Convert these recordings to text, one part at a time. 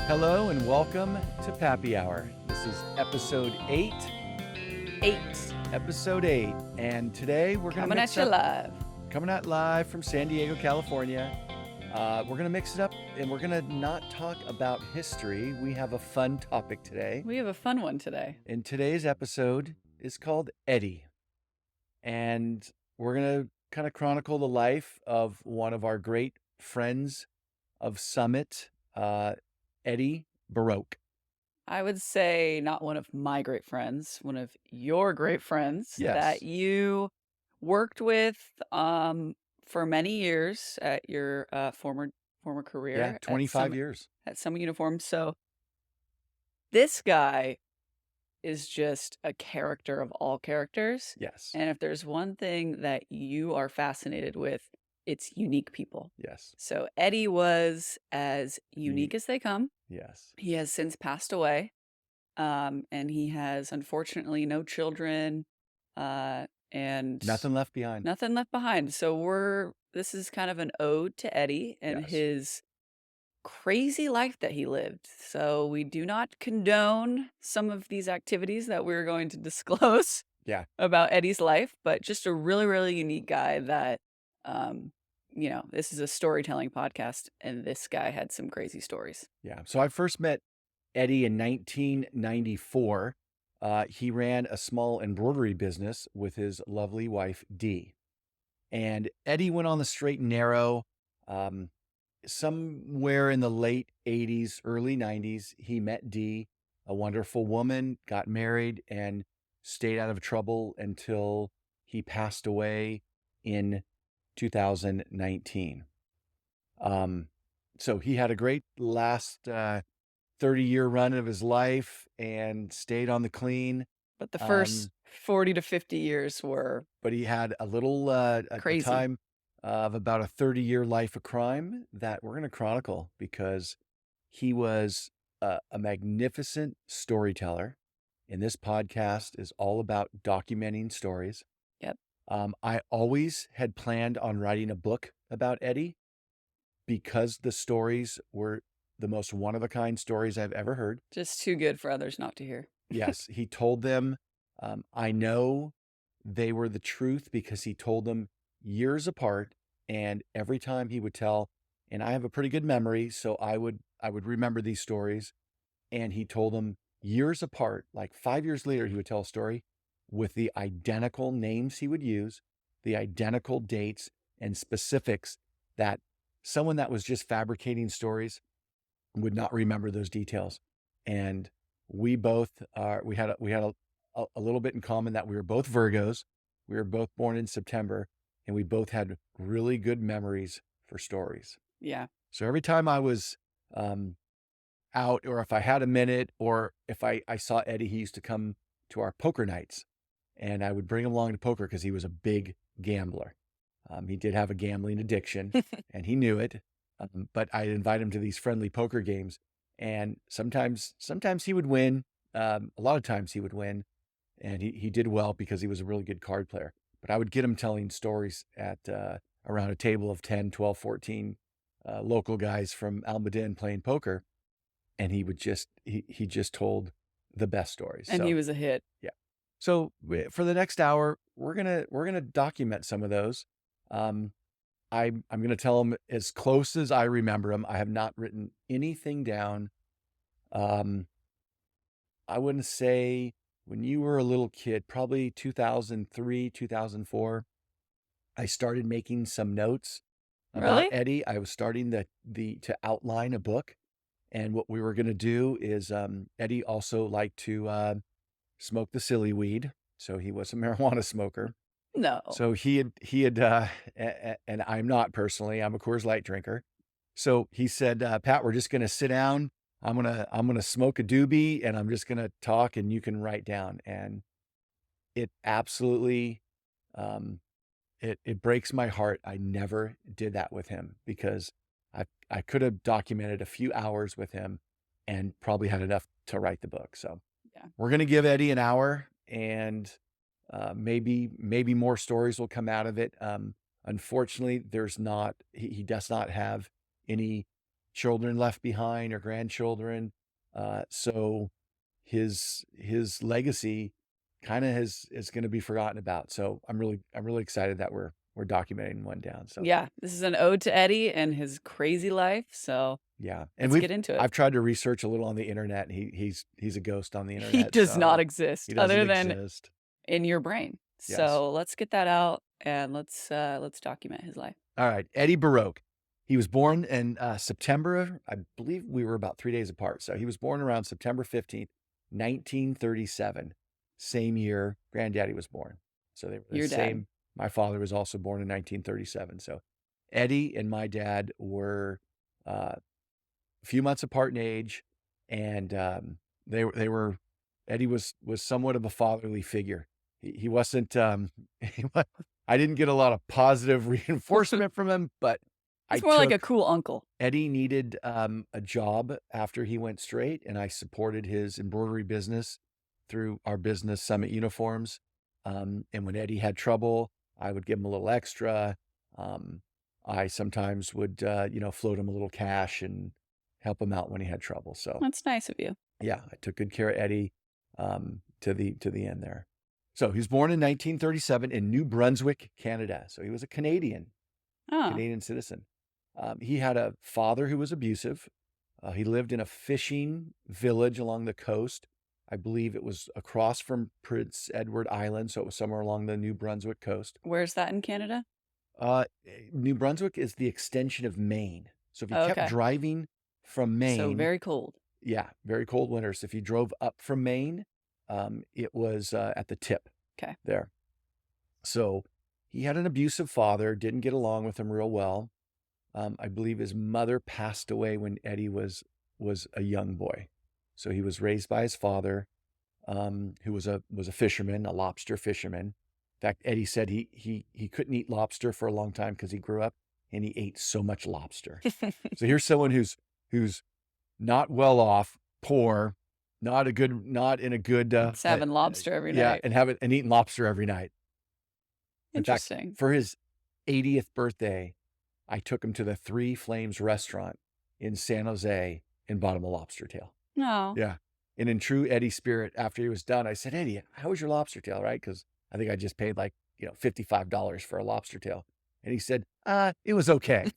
Hello and welcome to Pappy Hour. This is episode 8. Episode 8. And today we're going to Coming at you live. Coming out live from San Diego, California. We're going to mix it up and we're going to not talk about history. We have a fun topic today. We have a fun one today. And today's episode is called Eddy. And we're going to kind of chronicle the life of one of our great friends of Summit, Eddy Baroque. I would say not one of my great friends, one of your great friends that you worked with for many years at your former career. Yeah, 25 years. At Summit Uniform. So this guy is just a character of all characters. Yes. And if there's one thing that you are fascinated with, it's unique people. Yes. So Eddy was as unique as they come. Yes. He has since passed away, and he has unfortunately no children, and Nothing left behind. Nothing left behind. So this is kind of an ode to Eddy and his crazy life that he lived. So we do not condone some of these activities that we're going to disclose about Eddy's life, but just a really, really unique guy that, this is a storytelling podcast, and this guy had some crazy stories. Yeah. So I first met Eddy in 1994. He ran a small embroidery business with his lovely wife, Dee. And Eddy went on the straight and narrow. Somewhere in the late 80s, early 90s, he met Dee, a wonderful woman, got married, and stayed out of trouble until he passed away in 2019. So he had a great last 30-year run of his life and stayed on the clean. But the first 40 to 50 years were... But he had a little crazy time of about a 30-year life of crime that we're going to chronicle because he was a magnificent storyteller. And this podcast is all about documenting stories. Yep. I always had planned on writing a book about Eddy because the stories were the most one-of-a-kind stories I've ever heard. Just too good for others not to hear. Yes, he told them. I know they were the truth because he told them years apart, and every time he would tell, and I have a pretty good memory, so I would remember these stories, and he told them years apart, like 5 years later, he would tell a story with the identical names he would use, the identical dates and specifics that someone that was just fabricating stories would not remember those details. And we both we had a little bit in common that we were both Virgos. We were both born in September, and we both had really good memories for stories. Yeah. So every time I was out, or if I had a minute, or if I saw Eddy, he used to come to our poker nights, and I would bring him along to poker because he was a big gambler. He did have a gambling addiction, and he knew it. But I'd invite him to these friendly poker games, and sometimes he would win. A lot of times he would win, and he did well because he was a really good card player. But I would get him telling stories at around a table of 10, 12, 14 local guys from Almaden playing poker, and he just told the best stories. And he was a hit. Yeah. So for the next hour, we're gonna document some of those. I'm going to tell them as close as I remember them. I have not written anything down. I wouldn't say when you were a little kid, probably 2003, 2004, I started making some notes about Eddy. I was starting to outline a book. And what we were going to do is Eddy also liked to smoke the silly weed. So he was a marijuana smoker. No. So he had, and I'm not personally, I'm a Coors Light drinker. So he said, Pat, we're just going to sit down. I'm going to smoke a doobie, and I'm just going to talk, and you can write down. And it absolutely, it breaks my heart. I never did that with him because I could have documented a few hours with him and probably had enough to write the book. So we're going to give Eddy an hour, and maybe more stories will come out of it. Unfortunately, he does not have any children left behind or grandchildren. So his legacy kind of is going to be forgotten about. So I'm really excited that we're documenting one down. So Yeah, this is an ode to Eddie and his crazy life, so yeah, and let's get into it. I've tried to research a little on the internet, and he's a ghost on the He internet, does not so exist he doesn't other than exist. in your brain. Yes. So let's get that out and let's document his life. All right, Eddie Baroque. He was born in September. I believe we were about 3 days apart. So he was born around September 15th, 1937. Same year Granddaddy was born. So they were the Your dad. same. My father was also born in 1937. So Eddie and my dad were a few months apart in age, and they were Eddie was somewhat of a fatherly figure. He wasn't I didn't get a lot of positive reinforcement from him, but I He's more like a took cool uncle. Eddie needed a job after he went straight, and I supported his embroidery business through our business Summit Uniforms. And when Eddie had trouble, I would give him a little extra. Um, I sometimes would, float him a little cash and help him out when he had trouble. So That's nice of you. yeah, I took good care of Eddie to the end there. So he was born in 1937 in New Brunswick, Canada. So he was a Canadian Oh, citizen. He had a father who was abusive. He lived in a fishing village along the coast. I believe it was across from Prince Edward Island, so it was somewhere along the New Brunswick coast. where's that in Canada? Uh, New Brunswick is the extension of Maine. So if you Oh, kept okay. driving from So Maine, very cold. yeah, very cold winters. If you drove up from Maine, it was at the tip Okay. there. So he had an abusive father, didn't get along with him real well. I believe his mother passed away when Eddie was a young boy. So he was raised by his father, who was a fisherman, a lobster fisherman. In fact, Eddie said he couldn't eat lobster for a long time because he grew up and he ate so much lobster. So here's someone who's not well off, poor, not in a good It's having lobster every yeah, night. and eating lobster every night. In fact, Interesting. for his 80th birthday, I took him to the Three Flames restaurant in San Jose and bought him a lobster tail. No. Yeah. And in true Eddie spirit, after he was done, I said, Eddie, how was your lobster tail? Right? Because I think I just paid like, $55 for a lobster tail. And he said, it was okay.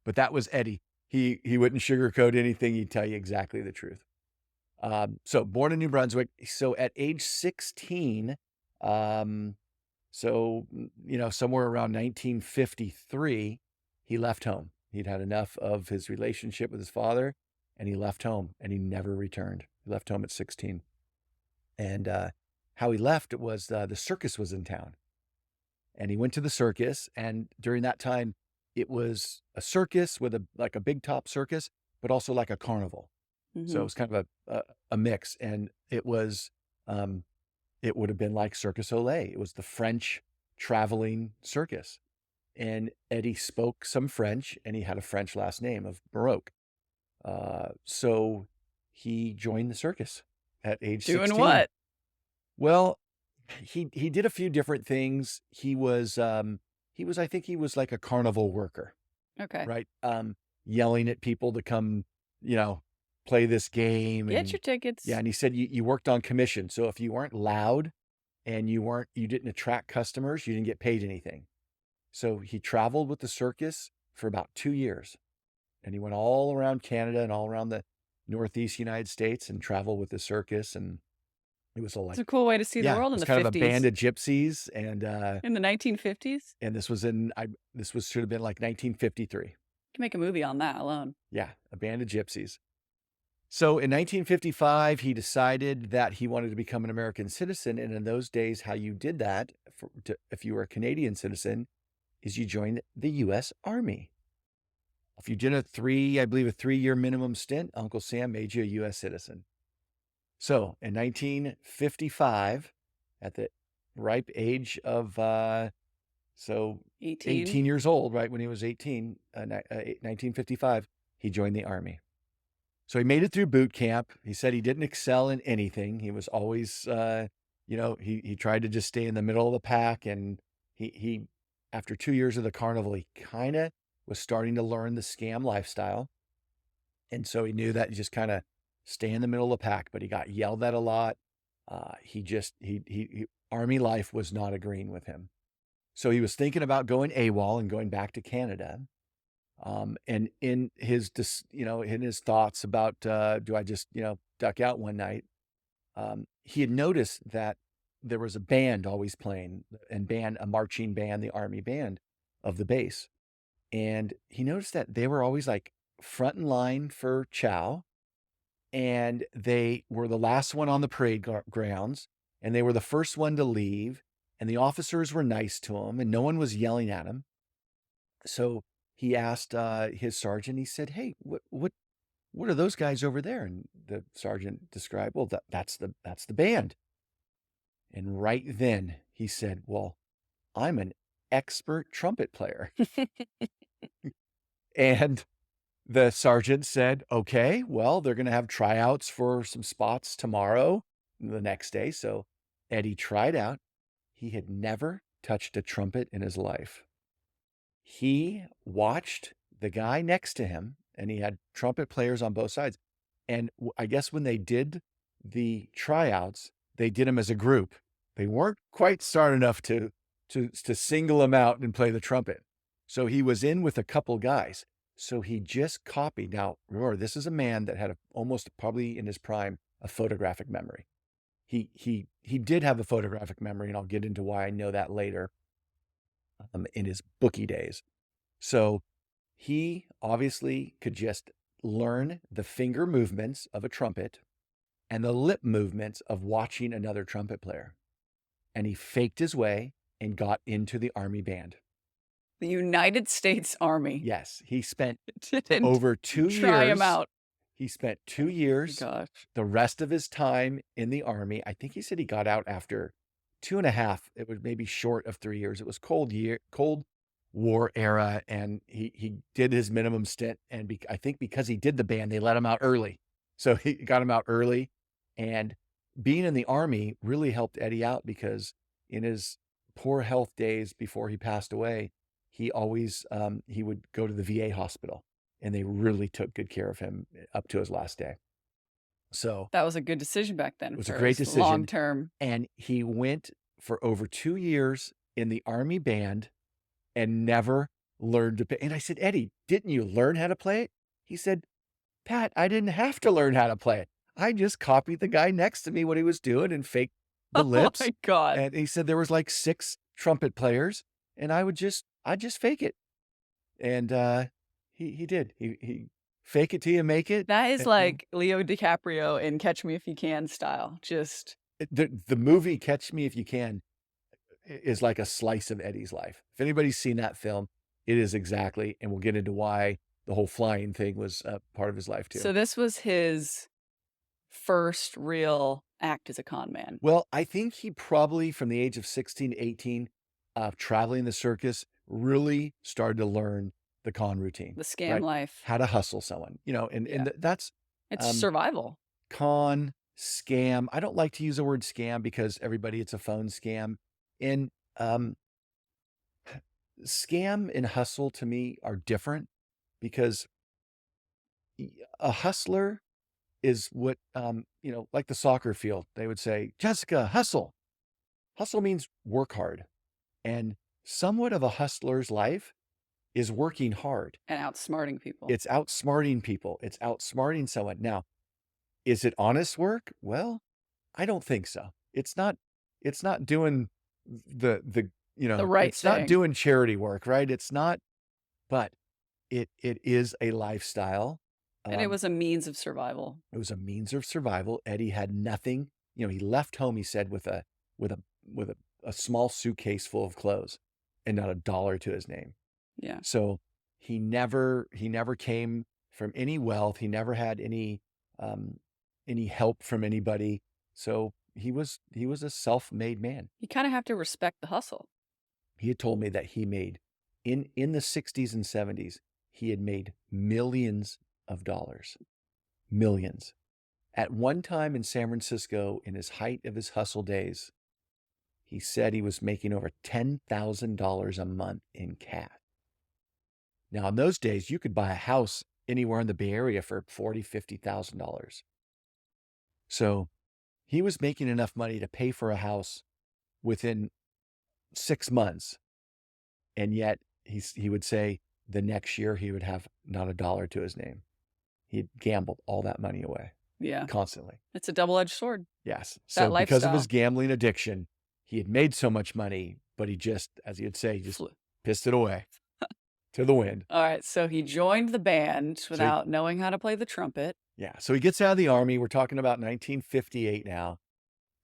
But that was Eddie. He wouldn't sugarcoat anything. He'd tell you exactly the truth. So born in New Brunswick. So at age 16, somewhere around 1953, he left home. He'd had enough of his relationship with his father, and he left home, and he never returned. He left home at 16. And how he left was the circus was in town, and he went to the circus. And during that time, it was a circus with a big top circus, but also like a carnival. So it Mhm. was kind of a mix, and it was it would have been like Circus Olay. It was the French traveling circus. And Eddie spoke some French, and he had a French last name of Baroque. So he joined the circus at age Doing 16. what? Well, he did a few different things. I think he was like a carnival worker, Okay. right? Yelling at people to come, you know, play this game. Get And your tickets. yeah, and he said you worked on commission. So if you weren't loud and you didn't attract customers, you didn't get paid anything. So he traveled with the circus for about 2 years, and he went all around Canada and all around the Northeast United States and traveled with the circus. And it was It's a cool way to see the yeah, it world in was the kind of a band 50s. of gypsies. In the 1950s? And should have been like 1953. You can make a movie on that alone. Yeah, a band of gypsies. So in 1955, he decided that he wanted to become an American citizen. And in those days, how you did that, if you were a Canadian citizen, is you joined the U.S. Army. If you did a 3-year minimum stint, Uncle Sam made you a U.S. citizen. So in 1955, at the ripe age of 18. 18 years old, right when he was 18, 1955, he joined the Army. So he made it through boot camp. He said he didn't excel in anything. He was always, he tried to just stay in the middle of the pack. And he after 2 years of the carnival, he kind of was starting to learn the scam lifestyle. And so he knew that he just kind of stay in the middle of the pack, but he got yelled at a lot. Army life was not agreeing with him. So he was thinking about going AWOL and going back to Canada. And in his, in his thoughts about, do I just, duck out one night? He had noticed that there was a band always playing a marching band, the Army band of the base. And he noticed that they were always like front in line for chow, and they were the last one on the parade grounds, and they were the first one to leave, and the officers were nice to him, and no one was yelling at him. So he asked his sergeant, he said, "Hey, what are those guys over there?" And the sergeant described, "Well, that's the band." And right then he said, "Well, I'm an expert trumpet player." And the sergeant said, "Okay, well, they're going to have tryouts for some spots tomorrow, the next day." So Eddy tried out. He had never touched a trumpet in his life. He watched the guy next to him, and he had trumpet players on both sides. And I guess when they did the tryouts, they did them as a group. They weren't quite smart enough to single him out and play the trumpet. So he was in with a couple guys. So he just copied. Now, remember, this is a man that had almost probably in his prime a photographic memory. He did have a photographic memory, and I'll get into why I know that later, in his bookie days. So he obviously could just learn the finger movements of a trumpet and the lip movements of watching another trumpet player. And he faked his way and got into the Army band. The United States Army. Yes, he spent Didn't over 2 try him years. out. He spent 2 Oh years, gosh. the rest of his time in the Army. I think he said he got out after 2.5. It was maybe short of 3 years. It was Cold War era, and he did his minimum stint. And I think because he did the band, they let him out early. So he got him out early. And being in the Army really helped Eddy out, because in his poor health days before he passed away, he always he would go to the VA hospital, and they really took good care of him up to his last day. So That was a good decision back then it was a for great his long decision. term. And he went for over 2 years in the Army band and never learned to play. And I said, "Eddy, didn't you learn how to play it?" He said, "Pat, I didn't have to learn how to play it. I just copied the guy next to me what he was doing and faked the Oh lips." my god. And he said there was like 6 trumpet players, and I'd just fake it. And he did. He fake it till you make it. That is And like Leo DiCaprio in Catch Me If You Can style. Just the movie Catch Me If You Can is like a slice of Eddy's life. If anybody's seen that film, it is exactly, and we'll get into why the whole flying thing was part of his life too. so this was his first real act as a con man. Well, I think he probably, from the age of 16 to 18, traveling the circus, really started to learn the con routine, The scam right? life. How to hustle someone, and Yeah. that's It's um, survival. con, scam. I don't like to use the word scam because it's a phone scam. And scam and hustle to me are different, because a hustler is what, like the soccer field, they would say, "Jessica, hustle." Hustle means work hard. And somewhat of a hustler's life is working hard. And outsmarting people. It's outsmarting people. It's outsmarting someone. Now, is it honest work? Well, I don't think so. It's not doing The right it's not thing. doing charity work, right? It's not, but it is a lifestyle. And it was a means of survival. It was a means of survival. Eddy had nothing. He left home, he said, with a with a with a small suitcase full of clothes and not a dollar to his name. Yeah. So he never came from any wealth. He never had any help from anybody. So he was a self-made man. You kind of have to respect the hustle. He had told me that he made in the 60s and 70s, he had made millions of dollars. Millions. At one time in San Francisco, in his height of his hustle days, he said he was making over $10,000 a month in cash. Now, in those days, you could buy a house anywhere in the Bay Area for $40,000, $50,000. So he was making enough money to pay for a house within 6 months. And yet he would say the next year he would have not a dollar to his name. He'd gambled all that money away Yeah. constantly. It's a double-edged sword. Yes. That So because of his lifestyle. gambling addiction, he had made so much money, but he just, as he would say, he just Flew. pissed it away to the wind. All right, so he joined the band So without knowing how to play the trumpet. so he gets out of the army. We're talking about 1958 now,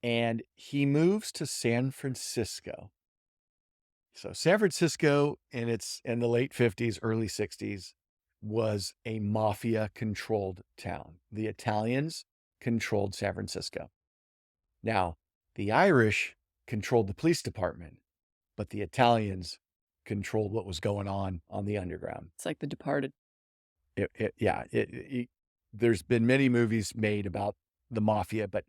and he moves to San Francisco. So San Francisco in the late 50s, early 60s was a mafia controlled town. The Italians controlled San Francisco. Now, the Irish controlled the police department, but the Italians controlled what was going on the underground. It's like The Departed. There's been many movies made about the mafia, but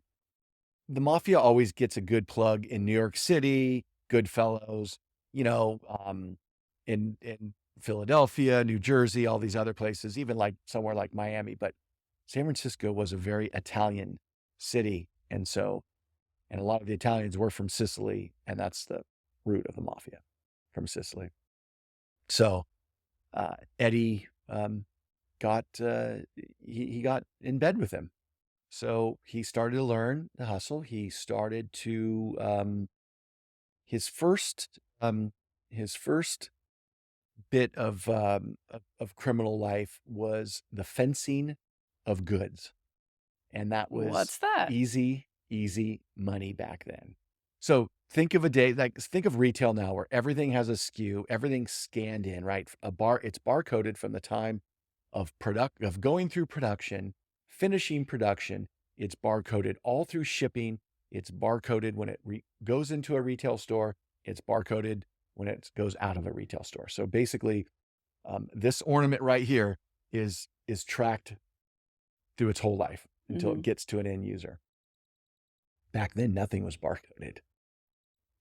the mafia always gets a good plug in New York City, Goodfellas, in Philadelphia, New Jersey, all these other places, even like somewhere like Miami. But San Francisco was a very Italian city, and a lot of the Italians were from Sicily, and that's the root of the mafia, from Sicily. So Eddy got he got in bed with him. So he started to learn the hustle. He started to his first bit of criminal life was the fencing of goods, and that was What's that? easy money back then. So think of a day think of retail now, where everything has a SKU, everything's scanned in, right? It's barcoded from the time of going through production, finishing production. It's barcoded all through shipping. It's barcoded when it goes into a retail store. It's barcoded when it goes out of a retail store. So basically, this ornament right here is tracked through its whole life until it gets to an end user. Back then, nothing was barcoded.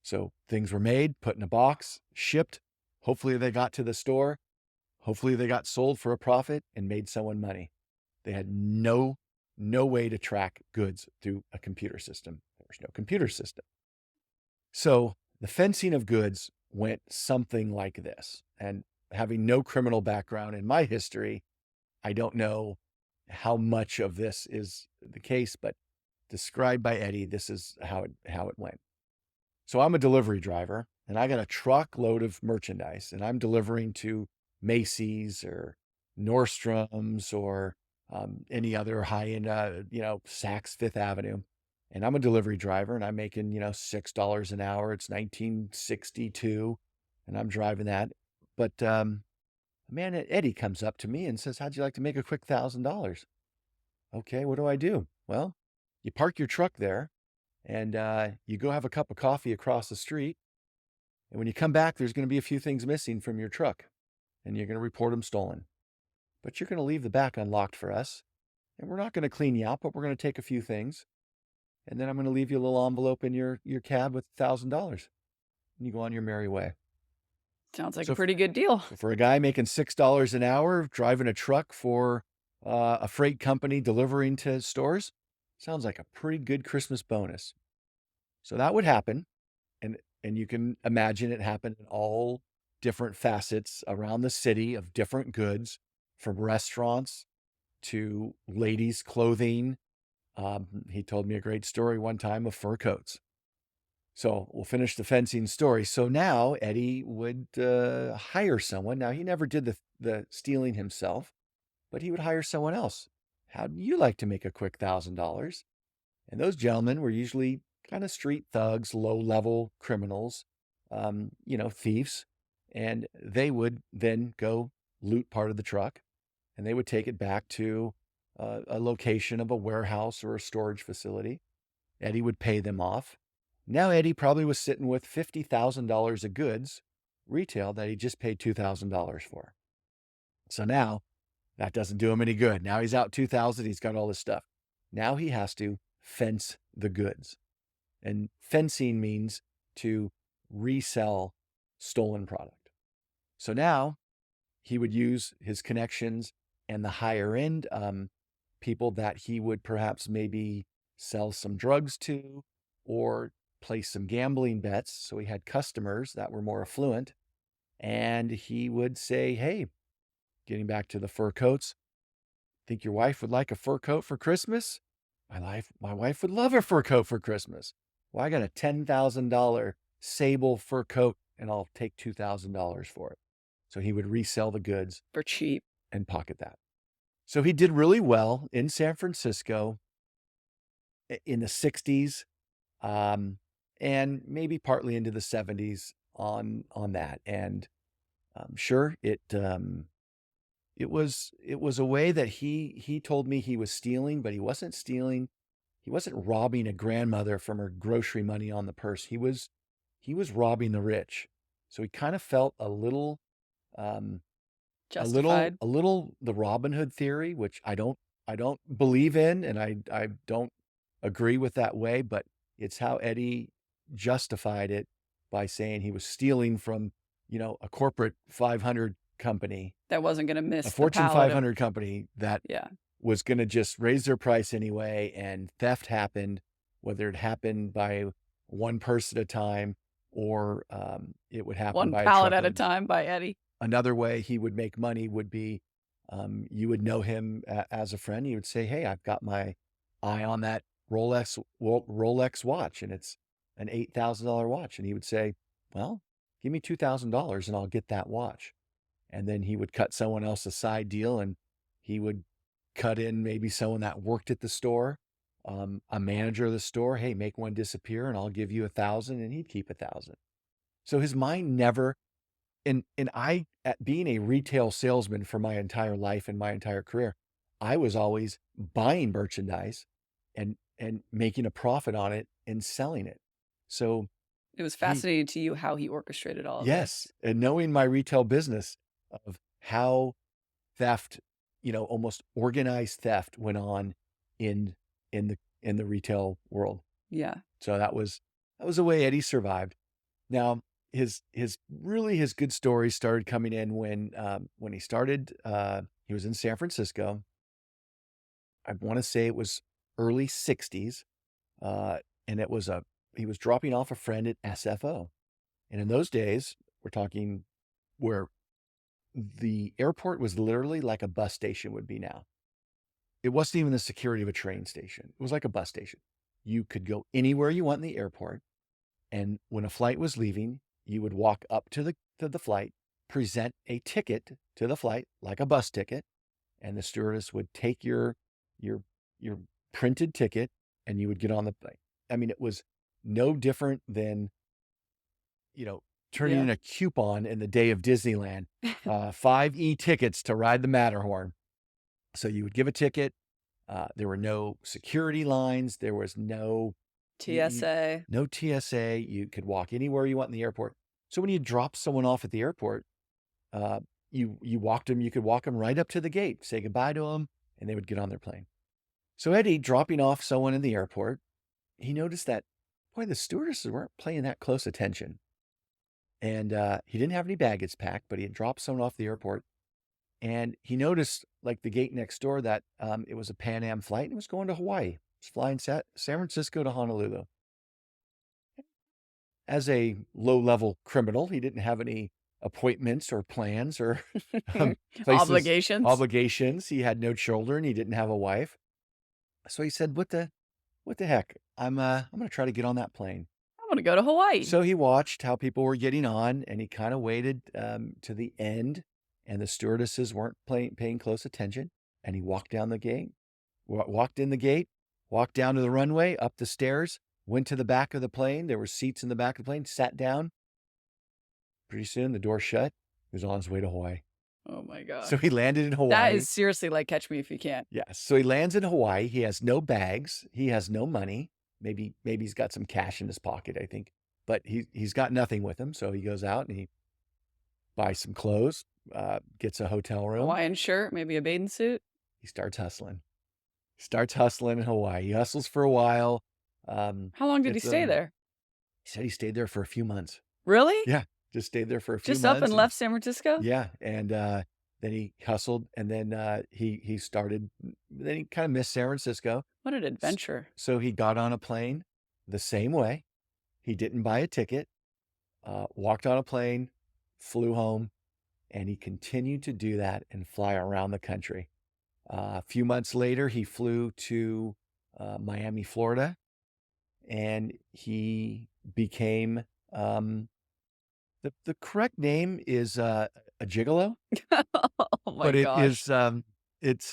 So things were made, put in a box, shipped. Hopefully they got to the store. Hopefully they got sold for a profit and made someone money. They had no way to track goods through a computer system. There was no computer system. So the fencing of goods went something like this. And having no criminal background in my history, I don't know how much of this is the case, but described by Eddy, this is how it went. So I'm a delivery driver, and I got a truckload of merchandise, and I'm delivering to Macy's or Nordstrom's or any other high-end, Saks Fifth Avenue. And I'm a delivery driver, and I'm making, $6 an hour. It's 1962, and I'm driving that. But man, Eddy comes up to me and says, "How'd you like to make a quick $1,000?" Okay, what do I do? Well, you park your truck there, and you go have a cup of coffee across the street. And when you come back, there's going to be a few things missing from your truck, and you're going to report them stolen. But you're going to leave the back unlocked for us, and we're not going to clean you out, but we're going to take a few things, and then I'm going to leave you a little envelope in your cab with $1,000, and you go on your merry way. Sounds like a pretty good deal. For a guy making $6 an hour, driving a truck for a freight company delivering to stores, sounds like a pretty good Christmas bonus. So that would happen, and you can imagine it happened in all different facets around the city of different goods, from restaurants to ladies' clothing. He told me a great story one time of fur coats. So we'll finish the fencing story. So now Eddy would hire someone. Now, he never did the stealing himself, but he would hire someone else. How'd you like to make a quick $1,000? And those gentlemen were usually kind of street thugs, low-level criminals, thieves. And they would then go loot part of the truck, and they would take it back to a location of a warehouse or a storage facility. Eddy would pay them off. Now Eddy probably was sitting with $50,000 of goods, retail, that he just paid $2,000 for. So now that doesn't do him any good. Now he's out $2,000. He's got all this stuff. Now he has to fence the goods. And fencing means to resell stolen product. So now he would use his connections and the higher end people that he would perhaps maybe sell some drugs to or place some gambling bets. So he had customers that were more affluent. And he would say, hey, getting back to the fur coats, think your wife would like a fur coat for Christmas? My wife would love a fur coat for Christmas. Well, I got a $10,000 sable fur coat and I'll take $2,000 for it. So he would resell the goods For cheap. and pocket that. So he did really well in San Francisco in the 60s, and maybe partly into the 70s on that. And sure, it was a way that he told me he was stealing, but he wasn't stealing. He wasn't robbing a grandmother from her grocery money on the purse. He was robbing the rich. So he kind of felt um, Justified. a little the Robin Hood theory, which I don't believe in, and I don't agree with that way, but it's how Eddy justified it by saying he was stealing from, a corporate 500 company, That wasn't gonna a miss the Fortune palette of 500 company that yeah. was going to just raise their price anyway, and theft happened, whether it happened by one person at a time or it would happen One by a palette at a truckload. time by Eddy. Another way he would make money would be you would know him as a friend. He would say, hey, I've got my eye on that Rolex watch, and it's an $8,000 watch. And he would say, well, give me $2,000 and I'll get that watch. And then he would cut someone else a side deal, and he would cut in maybe someone that worked at the store, a manager of the store. Hey, make one disappear and I'll give you 1,000, and he'd keep 1,000. So his mind never, and I, at being a retail salesman for my entire life and my entire career, I was always buying merchandise and making a profit on it and selling it. So It was he, fascinating to you how he orchestrated all of yes, this. and knowing my retail business of how theft, almost organized theft went on in in the retail world. Yeah. So that was a way Eddie survived. Now his good stories started coming in when he started. He was in San Francisco. I want to say it was early 60s, and he was dropping off a friend at SFO. And in those days, we're talking where the airport was literally like a bus station would be now. It wasn't even the security of a train station. It was like a bus station. You could go anywhere you want in the airport. And when a flight was leaving, you would walk up to the flight, present a ticket to the flight, like a bus ticket, and the stewardess would take your your printed ticket and you would get on the plane. I mean, it was no different than, turning Yeah. in a coupon in the day of Disneyland, 5 e-tickets to ride the Matterhorn. So you would give a ticket. There were no security lines. There was TSA. no TSA. You could walk anywhere you want in the airport. So when you drop someone off at the airport, you could walk them right up to the gate, say goodbye to them, and they would get on their plane. So Eddie, dropping off someone in the airport, he noticed that, boy, the stewardesses weren't paying that close attention. And he didn't have any baggage packed, but he had dropped someone off the airport. And he noticed, like the gate next door, that it was a Pan Am flight and it was going to Hawaii. It was flying San Francisco to Honolulu. As a low-level criminal, he didn't have any appointments or plans or Obligations. obligations. He had no children. He didn't have a wife. So he said, what the heck? I'm going to try to get on that plane. I wanna go to Hawaii. So he watched how people were getting on, and he kind of waited to the end, and the stewardesses weren't paying close attention. And he walked down the gate, walked in the gate, walked down to the runway, up the stairs, went to the back of the plane. There were seats in the back of the plane, sat down. Pretty soon, the door shut. He was on his way to Hawaii. Oh my So gosh. he landed in That Hawaii. is seriously like Catch Me If You Can. Yes. So he lands in Hawaii. He has no bags. He has no money. Maybe he's got some cash in his pocket, I think. But he's got nothing with him. So he goes out and he buys some clothes, gets a hotel room. Hawaiian shirt, maybe a bathing suit. He starts hustling. In Hawaii. He hustles for a while. How long did he stay there? He said he stayed there for a few months. Really? Yeah. just stayed there for a few Just up months and and left San Francisco? yeah, and, then he hustled, and then, he started then he kinda missed San Francisco. What an S adventure. so he got on a plane the same way. He didn't buy a ticket, walked on a plane, flew home, and he continued to do that and fly around the country. A few months later, he flew to, Miami, Florida, and he became, the correct name is, a gigolo, Oh my but it gosh. is,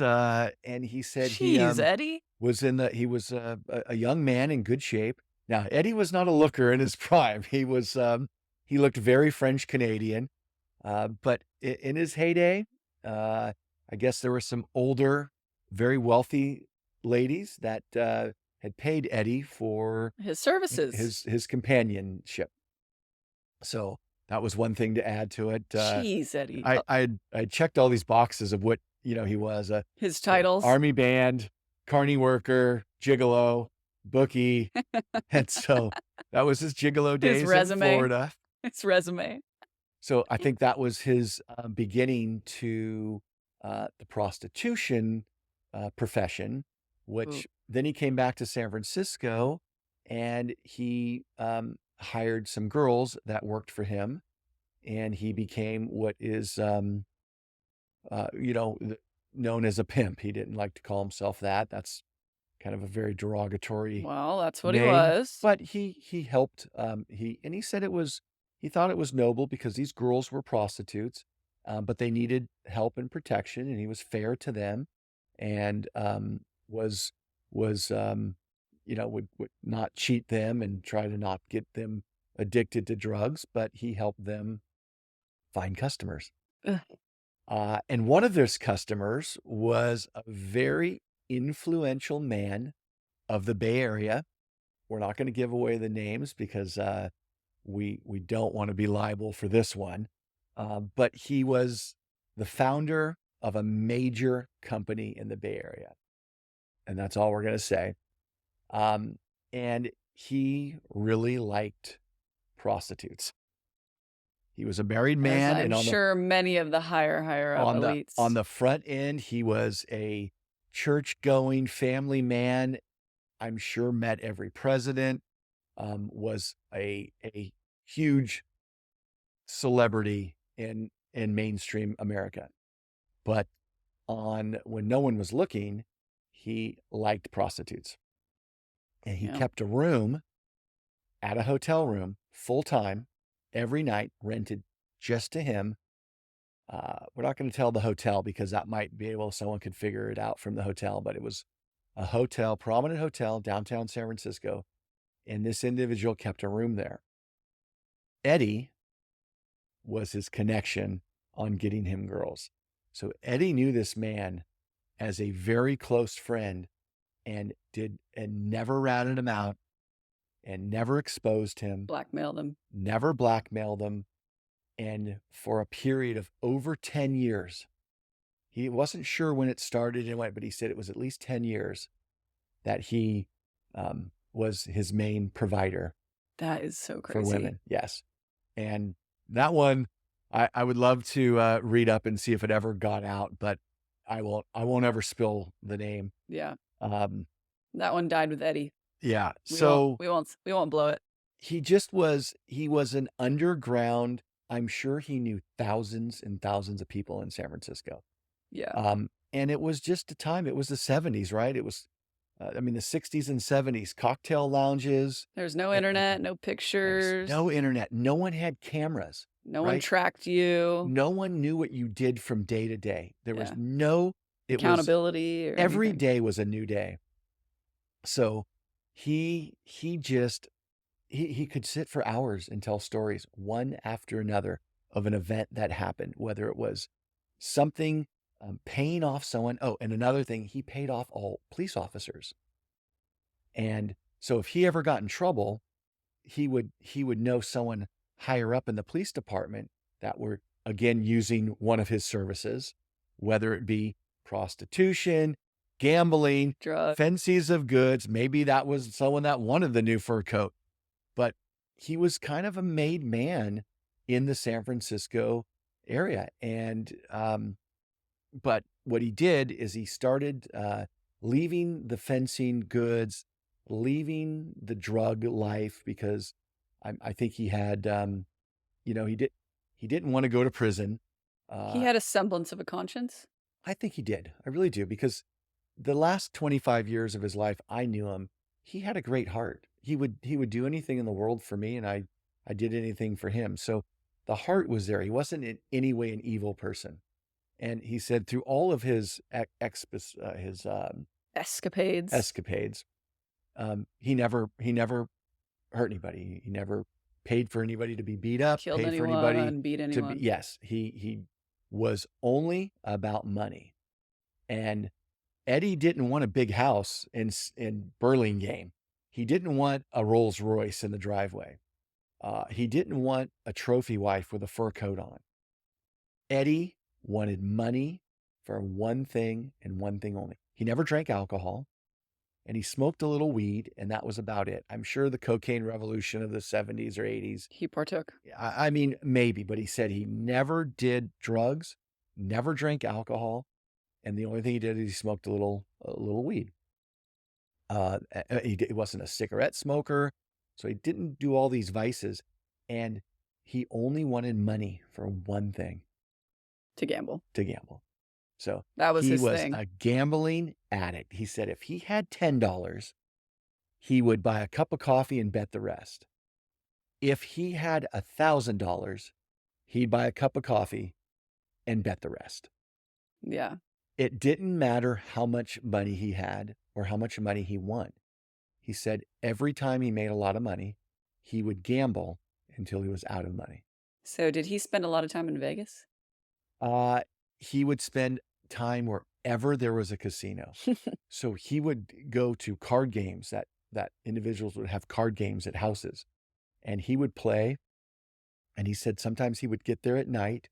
and he said he, Jeez, Eddie. he was a young man in good shape. Now, Eddie was not a looker in his prime. He looked very French Canadian, but in his heyday, uh, I guess there were some older, very wealthy ladies that, had paid Eddie for His services. his companionship. So that was one thing to add to it. Jeez, Eddie. I checked all these boxes of what, he was, His titles, army band, carny worker, gigolo, bookie, and so that was his gigolo his days in resume, Florida. his resume. So I think that was his, beginning to, the prostitution, profession, Ooh, which then he came back to San Francisco and he, hired some girls that worked for him, and he became what is, known as a pimp. He didn't like to call himself that. That's kind of a very derogatory well, that's what he name, was. but he helped, he said he thought it was noble because these girls were prostitutes, but they needed help and protection, and he was fair to them and, was would not cheat them and try to not get them addicted to drugs, but he helped them find customers. Ugh, And one of those customers was a very influential man of the Bay Area. We're not gonna give away the names because, we don't wanna be liable for this one, but he was the founder of a major company in the Bay Area, and that's all we're gonna say. Um, and he really liked prostitutes. He was a married as man, I'm and sure many of the higher up on elites. the front end, he was a church-going family man. I'm sure met every president, was a huge celebrity in mainstream America. But on when no one was looking, he liked prostitutes. And he Yeah. kept a room at a hotel room full time every night, rented just to him. We're not going to tell the hotel because that might be able, someone could figure it out from the hotel, but it was a hotel, prominent hotel, downtown San Francisco. And this individual kept a room there. Eddie was his connection on getting him girls. So Eddie knew this man as a very close friend and never ratted him out and never exposed him, Blackmailed him. never blackmailed him. And for a period of over 10 years, he wasn't sure when it started and went, but he said it was at least 10 years that he was his main provider That is so for crazy. women. Yes. And that one, I would love to read up and see if it ever got out, but I won't ever spill the name. Yeah. Um, That one died with Eddie. yeah. We won't So we won't we won't blow it. he was an underground. I'm sure he knew thousands and thousands of people in San Francisco. Yeah. And it was just a time, it was the 70s, right? It was, I mean, the 60s and 70s, cocktail lounges. There's no a- internet, no There was pictures, no internet. No one had cameras, no one right? tracked you, No one knew what you did from day to day. There was yeah, it was accountability or every anything. day was a new day. So he just he could sit for hours and tell stories one after another of an event that happened, whether it was something, paying off someone. Oh, and another thing, he paid off all police officers. And so if he ever got in trouble, he would know someone higher up in the police department that were again using one of his services, whether it be prostitution, gambling, Drug. fences of goods. Maybe that was someone that wanted the new fur coat, but he was kind of a made man in the San Francisco area. And but what he did is he started leaving the fencing goods, leaving the drug life, because I think he had, he didn't want to go to prison. He Uh, had a semblance of a conscience? I think he did. I really do, because the last 25 years of his life, I knew him. He had a great heart. He would do anything in the world for me, and I did anything for him. So the heart was there. He wasn't in any way an evil person. And he said through all of his Escapades. escapades, he never hurt anybody. He never paid for anybody to be beat up, Killed paid for anybody anyone, beat to be. anyone. Yes, he was only about money. And Eddie didn't want a big house in Burlingame. He didn't want a Rolls Royce in the driveway. He didn't want a trophy wife with a fur coat on. Eddie wanted money for one thing and one thing only. He never drank alcohol, and he smoked a little weed, and that was about it. I'm sure the cocaine revolution of the 70s or 80s, He partook. I mean, maybe, but he said he never did drugs, never drank alcohol, and the only thing he did is he smoked a little weed. He wasn't a cigarette smoker, so he didn't do all these vices, and he only wanted money for one thing: To gamble. to gamble. So That was he his was thing. a gambling addict. He said if he had $10, he would buy a cup of coffee and bet the rest. If he had $1,000, he'd buy a cup of coffee and bet the rest. Yeah. It didn't matter how much money he had or how much money he won. He said every time he made a lot of money, he would gamble until he was out of money. So did he spend a lot of time in Vegas? He would spend time wherever there was a casino. So he would go to card games that individuals would have card games at houses, and he would play. And he said sometimes he would get there at night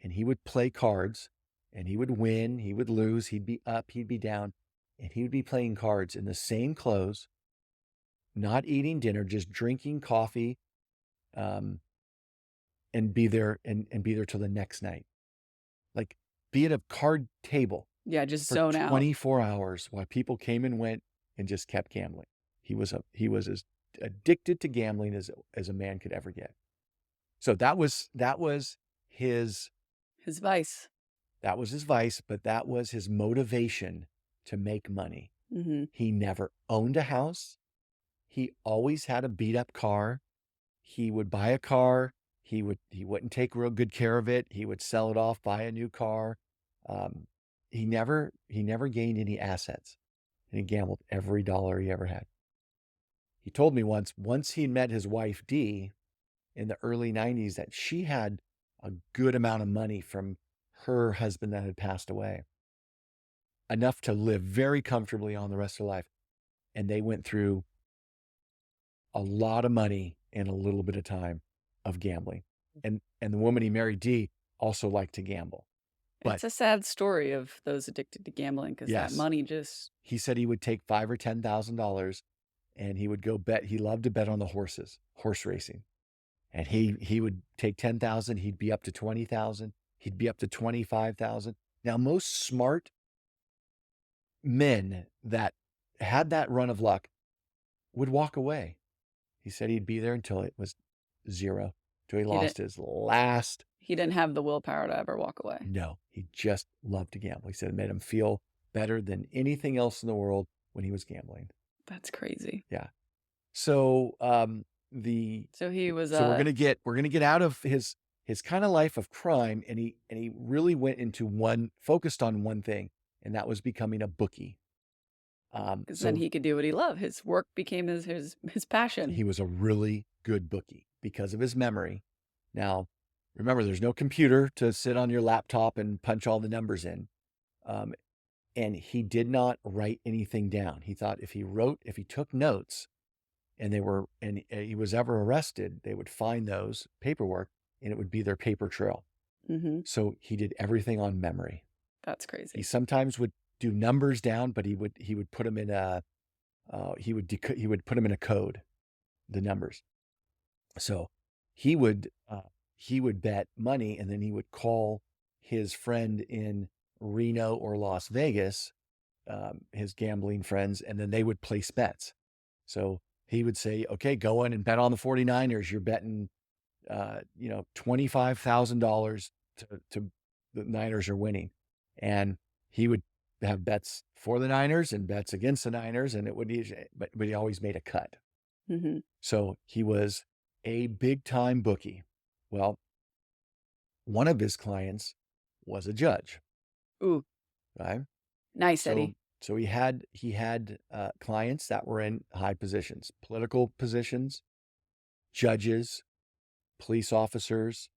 and he would play cards, and he would win, he would lose, he'd be up, he'd be down, and he would be playing cards in the same clothes, not eating dinner, just drinking coffee, um, and be there and be there till the next night. Like, be at a card table Yeah, just for zone out. 24 hours while people came and went and just kept gambling. He was as addicted to gambling as a man could ever get. So that was his His vice. that was his vice, but that was his motivation to make money. Mm-hmm. He never owned a house. He always had a beat up car. He would buy a car. He wouldn't take real good care of it. He would sell it off, buy a new car. He never gained any assets, and he gambled every dollar he ever had. He told me once he met his wife Dee in the early 90s, that she had a good amount of money from her husband that had passed away, enough to live very comfortably on the rest of their life. And they went through a lot of money in a little bit of time of gambling. And the woman he married, Dee, also liked to gamble. But It's a sad story of those addicted to gambling because that yes, money just. he said he would take $5,000 or $10,000 and he would go bet. He loved to bet on the horses, horse racing. And he would take 10,000, he'd be up to 20,000, he'd be up to 25,000. Now, most smart men that had that run of luck would walk away. He said he'd be there until it was zero, till he lost his last. He didn't have the willpower to ever walk away. No, he just loved to gamble. He said it made him feel better than anything else in the world when he was gambling. That's crazy. Yeah. So So he was so we're gonna get out of his kind of life of crime, and he really went into focused on one thing, and that was becoming a bookie. because then he could do what he loved. His work became his passion. He was a really good bookie because of his memory. Now, remember, there's no computer to sit on your laptop and punch all the numbers in. And he did not write anything down. He thought if he took notes and he was ever arrested, they would find those paperwork and it would be their paper trail. Mm-hmm. So he did everything on memory. That's crazy. He sometimes would do numbers down, but he would put them in he would put them in a code, the numbers. So he would he would bet money, and then he would call his friend in Reno or Las Vegas, his gambling friends, and then they would place bets. So he would say, okay, go in and bet on the 49ers. You're betting, $25,000 to the Niners are winning. And he would have bets for the Niners and bets against the Niners, and it would, but he always made a cut. Mhm. So he was a big time bookie. Well, one of his clients was a judge, Ooh, right? nice, So Eddy. so he had clients that were in high positions, political positions, judges, police officers,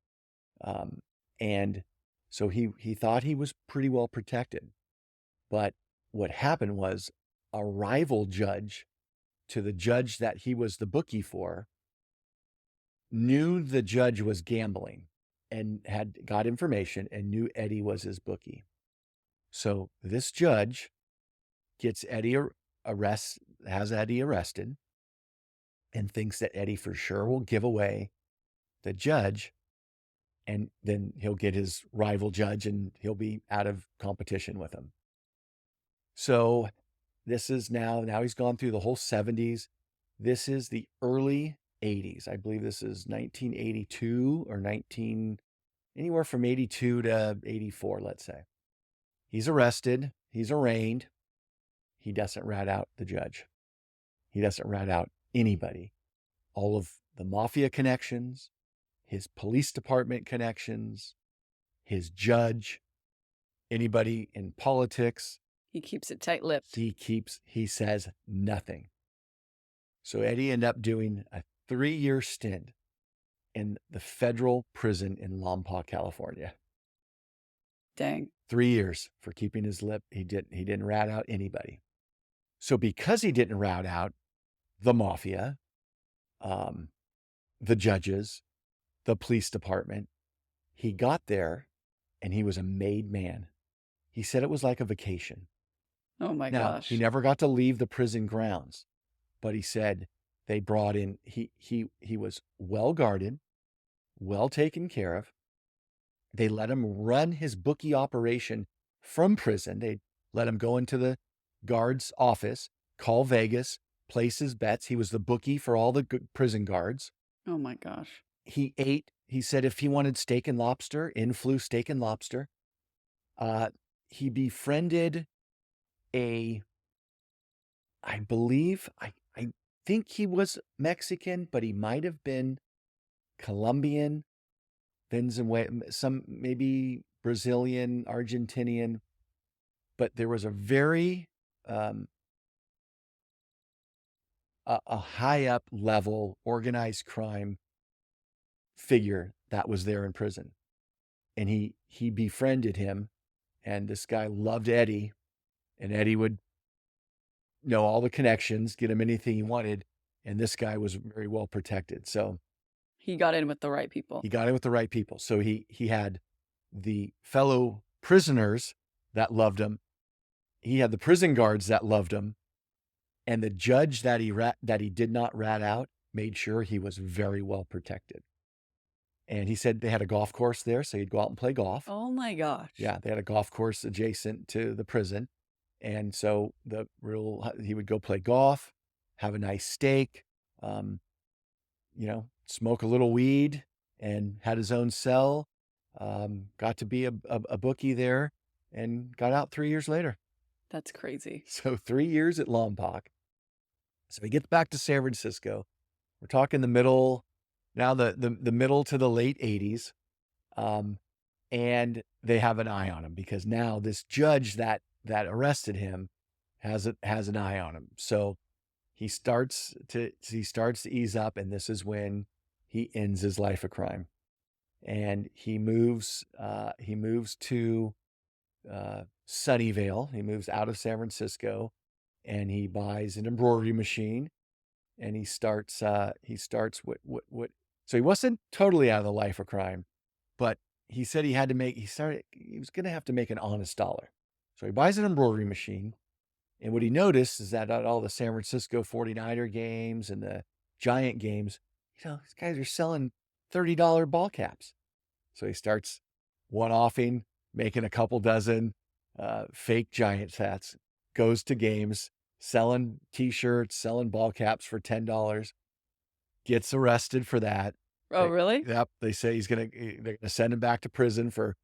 um, and so he thought he was pretty well protected. But what happened was a rival judge to the judge that he was the bookie for knew the judge was gambling and had got information and knew Eddy was his bookie. So this judge gets has Eddy arrested and thinks that Eddy for sure will give away the judge, and then he'll get his rival judge and he'll be out of competition with him. So this is now he's gone through the whole 70s. This is the early 80s. I believe this is 1982 or anywhere from 82 to 84, let's say. He's arrested, he's arraigned. He doesn't rat out the judge. He doesn't rat out anybody. All of the mafia connections, his police department connections, his judge, anybody in politics. He keeps it tight-lipped. He says nothing. So Eddy ended up doing a 3-year stint in the federal prison in Lompoc, California. Dang. 3 years for keeping his lip. He didn't rat out anybody. So because he didn't rat out the mafia, the judges, the police department, he got there and he was a made man. He said it was like a vacation. Oh my Now, gosh. he never got to leave the prison grounds, but he said they brought in, he was well guarded, well taken care of. They let him run his bookie operation from prison. They let him go into the guard's office, call Vegas, place his bets. He was the bookie for all the prison guards. Oh my gosh. He said if he wanted steak and lobster, in flew steak and lobster. He befriended I think he was Mexican, but he might have been Colombian, some maybe Brazilian, Argentinian, but there was a very a high up level organized crime figure that was there in prison, and he befriended him, and this guy loved Eddy, and Eddy would know all the connections, get him anything he wanted, and this guy was very well protected. So He got in with the right people. he got in with the right people. So he had the fellow prisoners that loved him. He had the prison guards that loved him, and the judge that he did not rat out made sure he was very well protected. And he said they had a golf course there, so he'd go out and play golf. Oh my gosh. Yeah, they had a golf course adjacent to the prison. And so he would go play golf, have a nice steak, smoke a little weed, and had his own cell. Got to be a bookie there, and got out 3 years later. That's crazy. So 3 years at Lompoc. So he gets back to San Francisco. We're talking the middle, now the middle to the late 80s. And they have an eye on him because now this judge that arrested him has an eye on him. So he starts to ease up, and this is when he ends his life of crime. And he moves to Sunnyvale. He moves out of San Francisco, and he buys an embroidery machine, and he starts what so he wasn't totally out of the life of crime, but he said he was going to have to make an honest dollar. So he buys an embroidery machine, and what he noticed is that at all the San Francisco 49er games and the Giant games, these guys are selling $30 ball caps. So he starts one-offing, making a couple dozen fake Giants hats, goes to games, selling T-shirts, selling ball caps for $10, gets arrested for that. Oh, really? Yep, they say they're gonna send him back to prison for,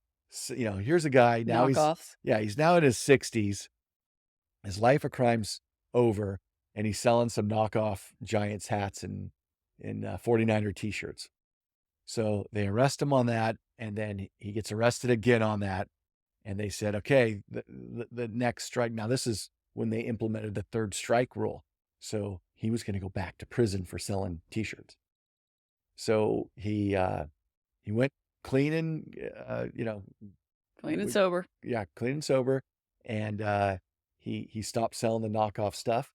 here's a guy, now Knockoffs? he's now in his 60s. His life of crime's over, and he's selling some knockoff Giants hats and 49er T-shirts. So they arrest him on that, and then he gets arrested again on that. And they said, okay, the next strike. Now, this is when they implemented the third strike rule. So he was going to go back to prison for selling T-shirts. So he went clean and, Clean and sober. yeah, clean and sober. And he stopped selling the knockoff stuff.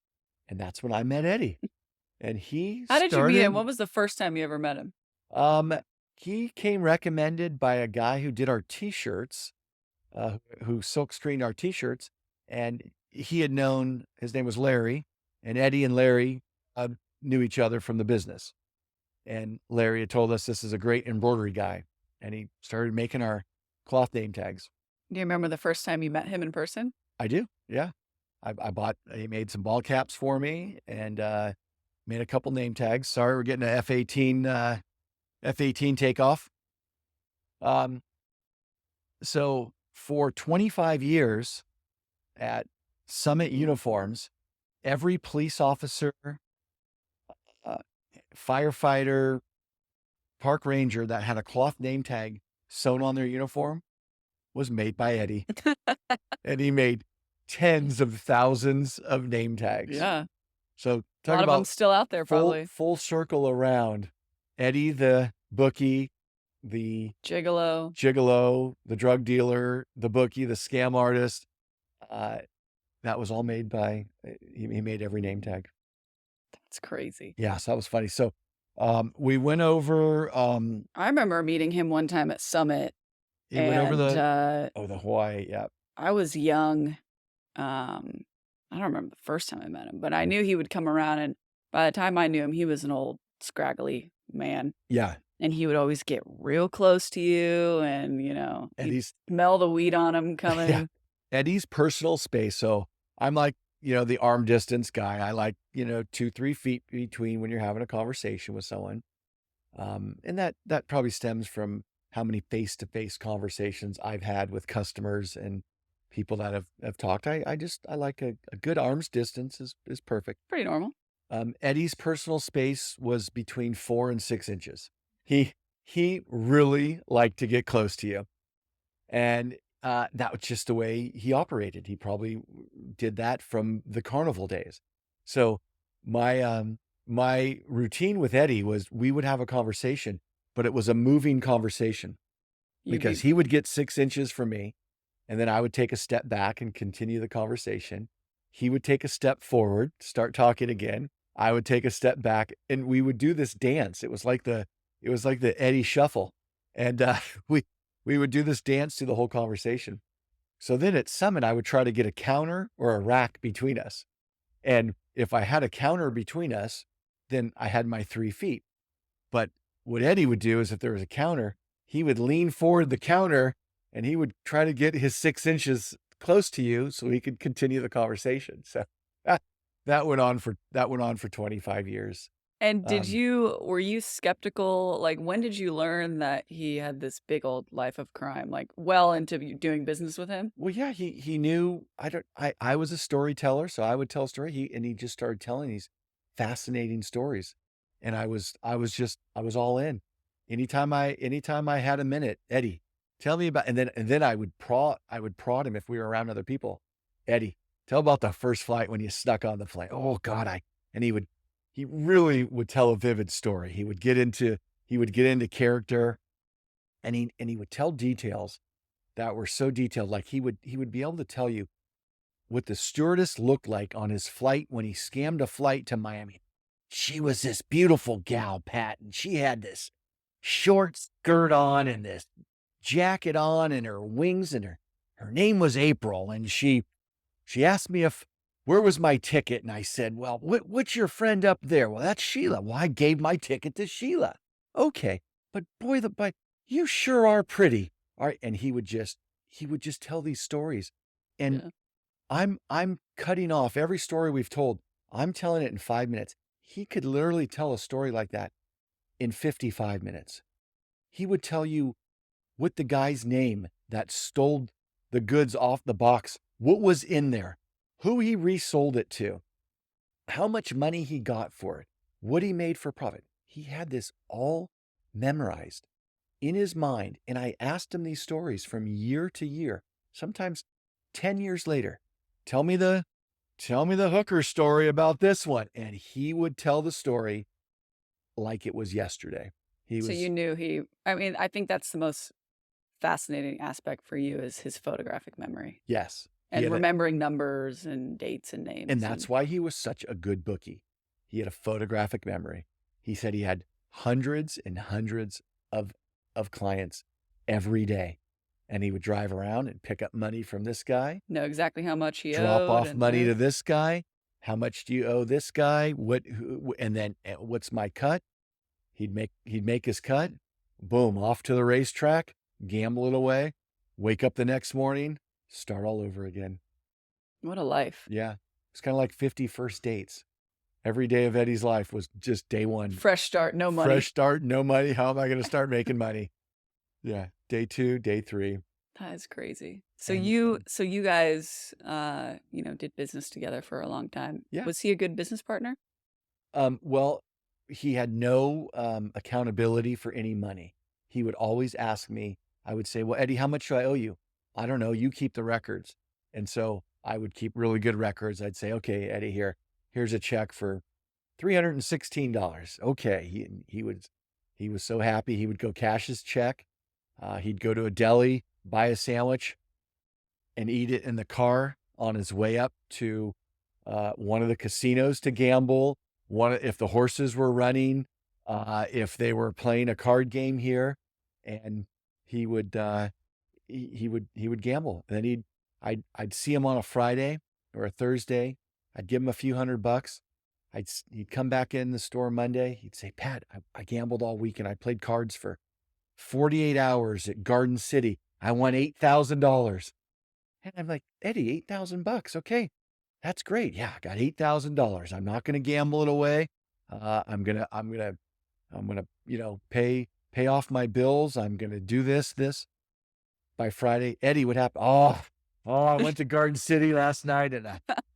And that's when I met Eddy. And he How did you meet him? started, What was the first time you ever met him? um, he came recommended by a guy who did our T-shirts, who silk screened our T-shirts. And he had known, his name was Larry, and Eddy and Larry knew each other from the business. And Larry had told us this is a great embroidery guy. And he started making our cloth name tags. Do you remember the first time you met him in person? I do, yeah. He made some ball caps for me and made a couple name tags. Sorry, we're getting a F-18 takeoff. So for 25 years at Summit Uniforms, every police officer, uh, firefighter, park ranger that had a cloth name tag sewn on their uniform was made by Eddy. And he made tens of thousands of name tags. Yeah. So A talk lot of them about still out there, probably. full circle around. Eddy, the bookie, the Gigolo. the drug dealer, the bookie, the scam artist. That was all made by, he made every name tag. That's crazy. Yeah, so that was funny. So we went over, I remember meeting him one time at Summit, he went over and the Hawaii, yeah. I was young. I don't remember the first time I met him, but I knew he would come around, and by the time I knew him, he was an old, scraggly man, Yeah. and he would always get real close to you, and, And you'd he's, smell the weed on him yeah, coming. Eddie's personal space. So I'm like, the arm distance guy. I like, 2-3 feet between when you're having a conversation with someone. And that probably stems from how many face-to-face conversations I've had with customers and people that have talked. I like a good arm's distance is perfect. Pretty normal. Eddie's personal space was between 4 and 6 inches. He really liked to get close to you. And that was just the way he operated. He probably did that from the carnival days. So my routine with Eddy was we would have a conversation, but it was a moving conversation You'd because be he would get 6 inches from me, and then I would take a step back and continue the conversation. He would take a step forward, start talking again. I would take a step back, and we would do this dance. It was like the Eddy shuffle, and we would do this dance through the whole conversation. So then at Summit, I would try to get a counter or a rack between us. And if I had a counter between us, then I had my 3 feet. But what Eddy would do is if there was a counter, he would lean forward the counter and he would try to get his 6 inches close to you so he could continue the conversation. So that went on for 25 years. And Um, were you skeptical? Like, when did you learn that he had this big old life of crime? Like, well into you doing business with him? Well, yeah, he knew I was a storyteller, so I would tell a story. He just started telling these fascinating stories. And I was all in. Anytime I had a minute, Eddy, tell me about, and then I would prod him if we were around other people. Eddy, tell about the first flight when you snuck on the plane. Oh God, and he really would tell a vivid story. He would get into character, and he would tell details that were so detailed. Like he would be able to tell you what the stewardess looked like on his flight when he scammed a flight to Miami. She was this beautiful gal, Pat, and she had this short skirt on and this jacket on and her wings, and her name was April. And she asked me where was my ticket? And I said, well, what's your friend up there? Well, that's Sheila. Well, I gave my ticket to Sheila. Okay. but boy, but you sure are pretty. All right. And he would just tell these stories. And Yeah. I'm cutting off every story we've told. I'm telling it in 5 minutes. He could literally tell a story like that in 55 minutes. He would tell you what the guy's name that stole the goods off the box, what was in there, who he resold it to, how much money he got for it, what he made for profit. He had this all memorized in his mind. And I asked him these stories from year to year, sometimes 10 years later. Tell me the hooker story about this one. And he would tell the story like it was yesterday. He So you was, knew I mean, I think that's the most fascinating aspect for you is his photographic memory yes, he and had a, remembering numbers and dates and and names that's and why he was such a good bookie. He had a photographic memory. He said he had hundreds and hundreds of, of clients every day. And he would drive around and pick up money from this guy, know exactly how much he drop owed off and money to this guy. How much do you owe this guy? And then what's my cut? He'd make his cut. Boom, off to the racetrack, gamble it away, wake up the next morning, start all over again. what a life. Yeah. It's kind of like 50 first dates. Every day of Eddie's life was just day one. Fresh start, no money. Fresh start, no money. How am I going to start making money? Yeah. Day two, day three. That is crazy. And So you guys, did business together for a long time. yeah. Was he a good business partner? Well, he had no accountability for any money. He would always ask me, I would say, well, Eddie, how much do I owe you? I don't know. You keep the records. And so I would keep really good records. I'd say, okay, Eddie, here's a check for $316. Okay. He was so happy. He would go cash his check. He'd go to a deli, buy a sandwich, and eat it in the car on his way up to one of the casinos to gamble. If the horses were running, if they were playing a card game here, and he would he would gamble. And then I'd see him on a Friday or a Thursday. I'd give him a few $100. He'd come back in the store Monday. He'd say, Pat, I gambled all week and I played cards for 48 hours at Garden City. I won $8,000. And I'm like, Eddie, $8,000. Okay. That's great. Yeah, I got $8,000. I'm not going to gamble it away. I'm gonna, pay off my bills. I'm going to do this by Friday. Eddie, what happened? I went to Garden City last night and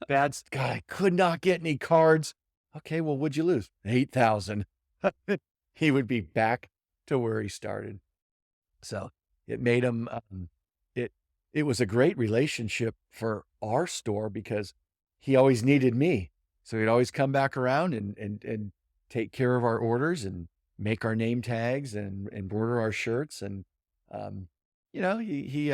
God, I could not get any cards. Okay. Well, what'd you lose? 8,000. He would be back to where he started. So it made him, it, it was a great relationship for our store because he always needed me. So he'd always come back around and take care of our orders and make our name tags and embroider our shirts. And, um, you know, he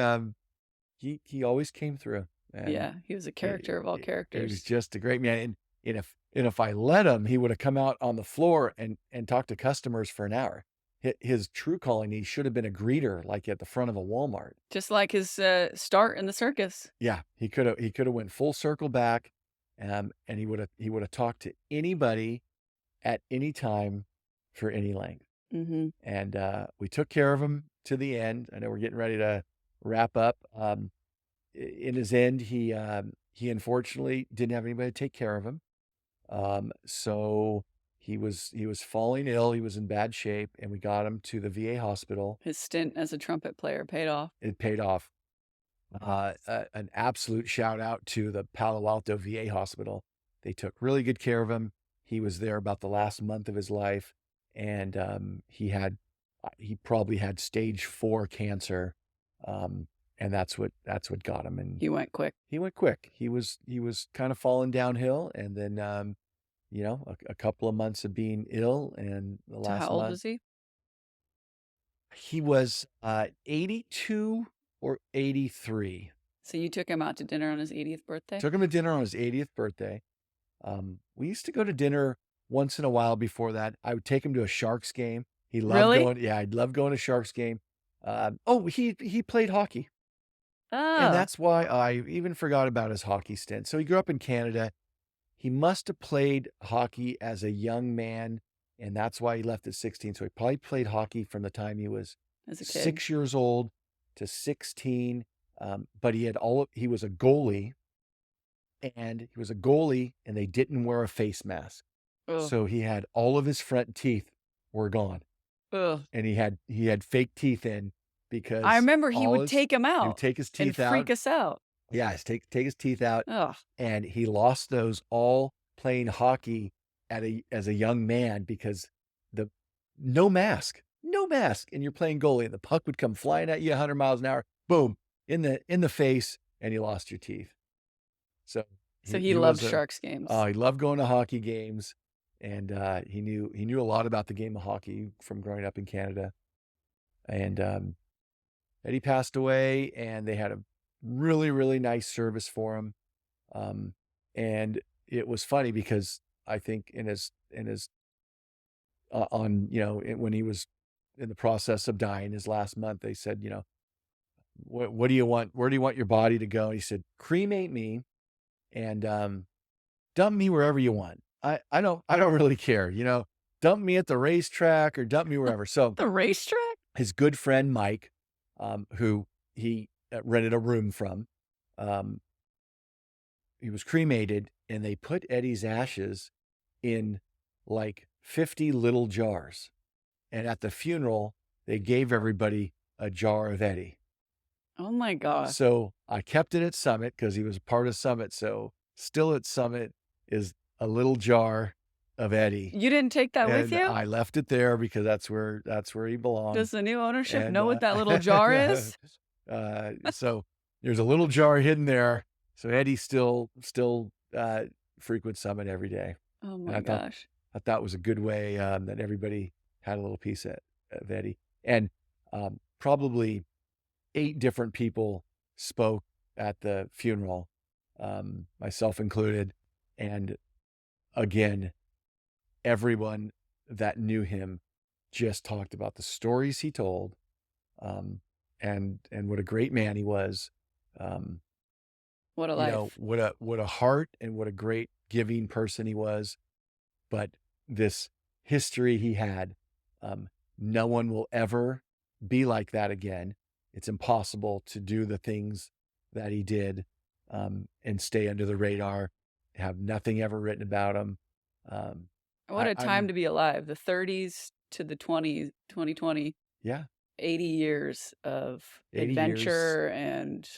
always came through. And Yeah, he was a character of all he was characters. just a great man. And if I let him, he would have come out on the floor and talked to customers for an hour. His true calling, he should have been a greeter, like at the front of a Walmart. Just like his start in the circus. Yeah, he could have went full circle back, and he would have talked to anybody at any time for any length. Hmm. And we took care of him to the end. I know we're getting ready to wrap up. In his end, he unfortunately didn't have anybody to take care of him. So he was falling ill. He was in bad shape, and we got him to the VA hospital. His stint as a trumpet player paid off. It paid off. An absolute shout out to the Palo Alto VA hospital. They took really good care of him. He was there about the last month of his life, and he probably had stage 4 cancer, and that's what got him. And He went quick. he went quick. He was kind of falling downhill, and then a couple of months of being ill, and the So how last old month was he? he was 82 or 83. So you took him out to dinner on his 80th birthday? Took him to dinner on his 80th birthday. We used to go to dinner once in a while before that. I would take him to a Sharks game. He loved Really? going. Yeah, I'd love going to Sharks game. He played hockey. And Oh, that's why I even forgot about his hockey stint. So he grew up in Canada. He must have played hockey as a young man and that's why he left at 16. So he probably played hockey from the time he was As a kid. 6 years old to 16. But he was a goalie, and they didn't wear a face mask. Ugh. So he had all of his front teeth were gone, Ugh. and he had fake teeth in I because remember he would take 'em he would out take his and teeth out. freak us out. Yeah, take his teeth out, Ugh. and he lost those all playing hockey as a young man because the no mask, no mask, and you're playing goalie, and the puck would come flying at you 100 miles an hour, boom, in the face, and you lost your teeth. So So he he loved was Sharks games. he loved going to hockey games, and he knew a lot about the game of hockey from growing up in Canada. And Eddie passed away, and they had a really, really nice service for him. Um, and it was funny because I think in his on when he was in the process of dying, his last month, they said, what do you want? Where do you want your body to go? And he said, cremate me and dump me wherever you want. I don't really care. Dump me at the racetrack or dump me wherever. So The racetrack? his good friend Mike, who he rented a room from, um, he was cremated, and they put Eddie's ashes in like 50 little jars. And at the funeral, they gave everybody a jar of Eddie. Oh my gosh. So I kept it at Summit because he was a part of Summit. So still at Summit is a little jar of Eddie. You didn't take that with And you? I left it there because that's where he belonged. Does the new ownership And know what that little jar is? so there's a little jar hidden there. So Eddie still frequents Summit every day. Oh And my gosh. I thought it was a good way that everybody had a little piece of Eddie. And probably 8 different people spoke at the funeral, myself included. And again, everyone that knew him just talked about the stories he told, and what a great man he was. What a life. What a heart and what a great giving person he was. But this history he had, no one will ever be like that again. It's impossible to do the things that he did, and stay under the radar, have nothing ever written about him. What a time to be alive. The 30s to the 20s, 2020. Yeah. 80 years of 80 adventure and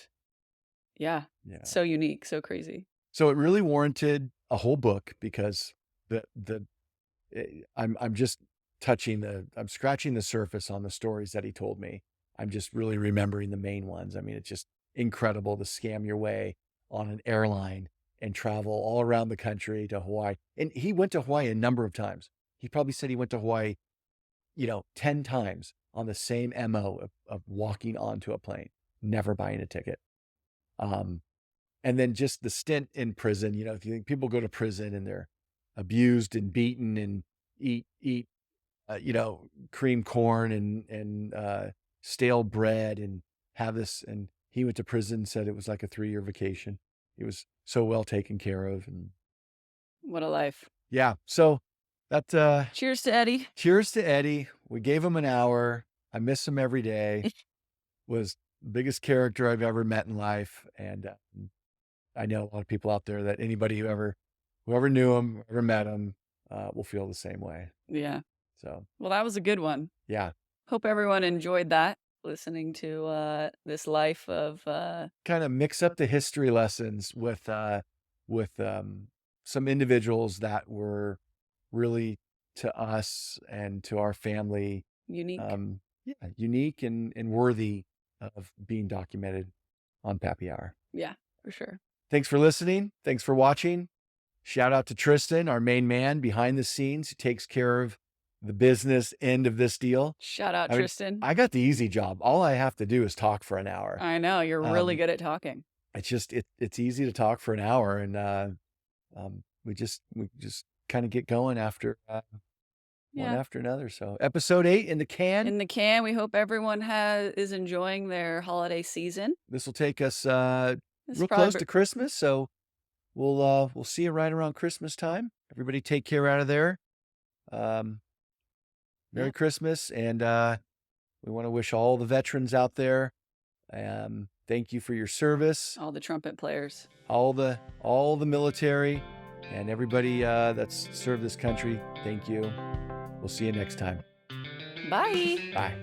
yeah, Yeah. so unique, so crazy. So it really warranted a whole book because I'm just I'm scratching the surface on the stories that he told me. I'm just really remembering the main ones. I mean, it's just incredible to scam your way on an airline and travel all around the country to Hawaii. And he went to Hawaii a number of times. He probably said he went to Hawaii, 10 times on the same MO of walking onto a plane, never buying a ticket. And then just the stint in prison, if you think people go to prison and they're abused and beaten and eat, cream corn and stale bread and have this. And he went to prison and said it was like a 3-year vacation. He was so well taken care of. And What a life. yeah. So that, Cheers to Eddie. cheers to Eddie. We gave him an hour. I miss him every day. Was the biggest character I've ever met in life. And I know a lot of people out there that anybody whoever knew him, ever met him, will feel the same way. Yeah. So, Well, that was a good one. yeah, Hope everyone enjoyed that, listening to this life of kind of mix up the history lessons with some individuals that were really to us and to our family, unique. unique and worthy of being documented on Pappy Hour. Yeah, for sure. Thanks for listening. Thanks for watching. Shout out to Tristan, our main man behind the scenes, who takes care of the business end of this deal. Shout out, I mean, Tristan. I got the easy job. All I have to do is talk for an hour. I know, you're really good at talking. It's just it's easy to talk for an hour, and we just kind of get going after one Yeah. after another. So episode 8 in the can. In the can, we hope everyone is enjoying their holiday season. This will take us It's real probably close to Christmas, so we'll see you right around Christmas time. Everybody take care out of there. Merry Christmas, and we want to wish all the veterans out there, thank you for your service, All the trumpet players. all the military, and everybody that's served this country. Thank you. We'll see you next time. Bye. Bye.